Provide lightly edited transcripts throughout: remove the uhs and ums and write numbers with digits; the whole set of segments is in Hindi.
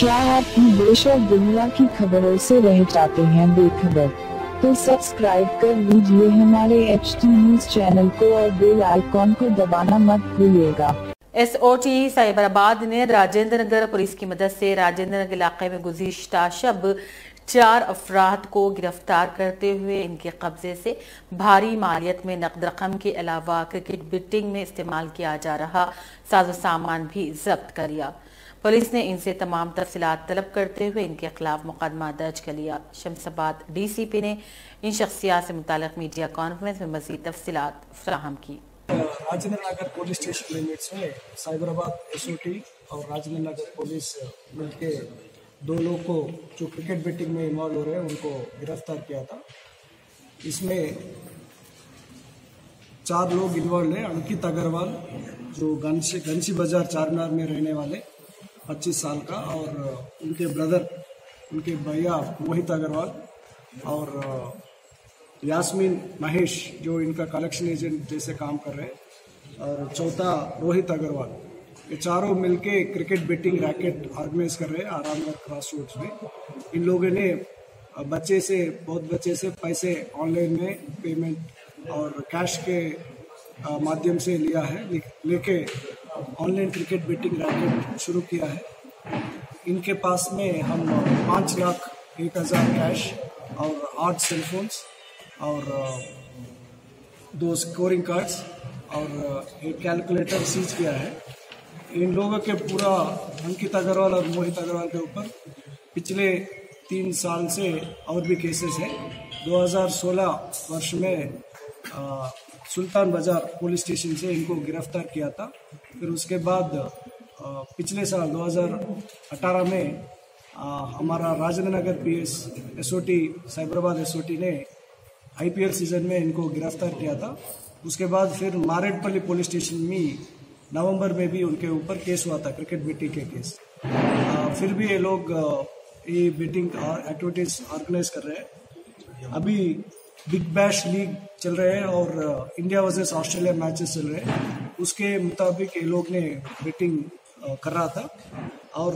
क्या आप भी देश और दुनिया की खबरों से रह जाते हैं बेखबर? तो सब्सक्राइब कर लीजिए हमारे HT न्यूज चैनल को और बेल आइकॉन को दबाना मत भूलिएगा। SOT साइबराबाद ने राजेंद्र नगर पुलिस की मदद से राजेंद्र नगर इलाके में गुज़िश्ता शब 4 अफराद को गिरफ्तार करते हुए इनके कब्जे से भारी मालियत में नकद रकम के अलावा क्रिकेट बेटिंग में इस्तेमाल किया जा रहा साजो सामान भी जब्त कर लिया। पुलिस ने इनसे तमाम तफसीलात तलब करते हुए इनके खिलाफ मुकदमा दर्ज कर लिया। शमशाबाद DCP ने इन शख्सियात से मुताल्लिक़ मीडिया कॉन्फ्रेंस में मज़ीद तफसीलात फराहम की। Rajendra Nagar police station limits में साइबराबाद SOT और राजेंद्र नगर पुलिस मिलके 2 लोग को जो क्रिकेट बेटिंग में इन्वॉल्व हो रहे हैं उनको गिरफ्तार किया था। इसमें 4 लोग इन्वॉल्व है। अंकित अग्रवाल जो घंसी बाजार चारमीनार में रहने वाले 25 साल का, और उनके ब्रदर उनके भैया मोहित अग्रवाल, और यास्मीन महेश जो इनका कलेक्शन एजेंट जैसे काम कर रहे हैं, और चौथा रोहित अग्रवाल। ये चारों मिलके क्रिकेट बेटिंग रैकेट ऑर्गेनाइज कर रहे हैं आरामगढ़ क्रॉस रोड्स में। इन लोगों ने बहुत बच्चे से पैसे ऑनलाइन में पेमेंट और कैश के माध्यम से लिया है, लेके ऑनलाइन क्रिकेट बेटिंग रैकेट शुरू किया है। इनके पास में हम 5,01,000 कैश और 8 सेलफोन्स और 2 स्कोरिंग कार्ड्स और एक कैलकुलेटर सीज किया है। इन लोगों के पूरा अंकित अग्रवाल और मोहित अग्रवाल के ऊपर पिछले 3 साल से और भी केसेस हैं। 2016 वर्ष में सुल्तान बाजार पुलिस स्टेशन से इनको गिरफ्तार किया था। फिर उसके बाद पिछले साल 2018 में हमारा Rajendra Nagar PS SOT Cyberabad SOT ने IPL सीजन में इनको गिरफ्तार किया था। उसके बाद फिर मारेडपल्ली पुलिस स्टेशन में नवंबर में भी उनके ऊपर केस हुआ था, क्रिकेट बेटिंग के केस। फिर भी ये लोग ये बेटिंग एक्टिविटीज ऑर्गेनाइज कर रहे हैं। अभी बिग बैश लीग चल रहे हैं और इंडिया वर्सेस ऑस्ट्रेलिया मैचेस चल रहे हैं। उसके मुताबिक ये लोग ने बेटिंग कर रहा था और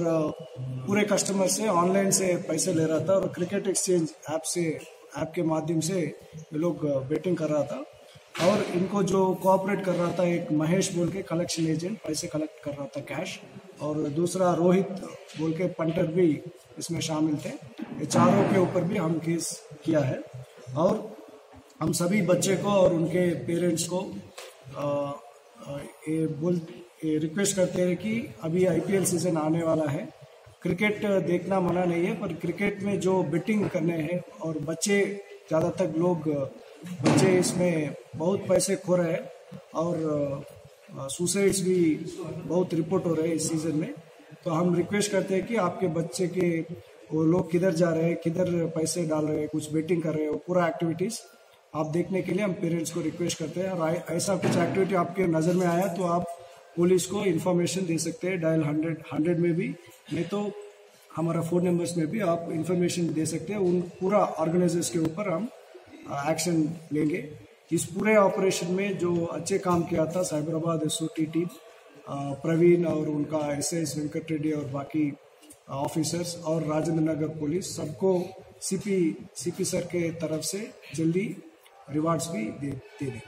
पूरे कस्टमर से ऑनलाइन से पैसे ले रहा था, और क्रिकेट एक्सचेंज ऐप के माध्यम से ये लोग बेटिंग कर रहा था। और इनको जो कोऑपरेट कर रहा था एक महेश बोल के कलेक्शन एजेंट, पैसे कलेक्ट कर रहा था कैश, और दूसरा रोहित बोल के पंटर भी इसमें शामिल थे। ये चारों के ऊपर भी हम केस किया है, और हम सभी बच्चे को और उनके पेरेंट्स को ये रिक्वेस्ट करते हैं कि अभी IPL सीजन आने वाला है। क्रिकेट देखना मना नहीं है, पर क्रिकेट में जो बेटिंग करने हैं और ज़्यादातर बच्चे इसमें बहुत पैसे खो रहे हैं, और सुसाइड्स भी बहुत रिपोर्ट हो रहे हैं इस सीज़न में। तो हम रिक्वेस्ट करते हैं कि आपके बच्चे के वो लोग किधर जा रहे हैं, किधर पैसे डाल रहे हैं, कुछ बेटिंग कर रहे हैं, वो पूरा एक्टिविटीज़ आप देखने के लिए हम पेरेंट्स को रिक्वेस्ट करते हैं। और ऐसा कुछ एक्टिविटी आपके नज़र में आया तो आप पुलिस को इन्फॉर्मेशन दे सकते हैं, डायल 100 में भी, नहीं तो हमारा फ़ोन नंबर्स में भी आप इन्फॉर्मेशन दे सकते हैं। उन पूरा ऑर्गेनाइजर्स के ऊपर हम एक्शन लेंगे। इस पूरे ऑपरेशन में जो अच्छे काम किया था साइबराबाद SOT टीम, प्रवीण और उनका SS वेंकट रेड्डी और बाकी ऑफिसर्स और राजेंद्र नगर पुलिस, सबको CP सर के तरफ से जल्दी रिवार्ड्स भी दे देंगे।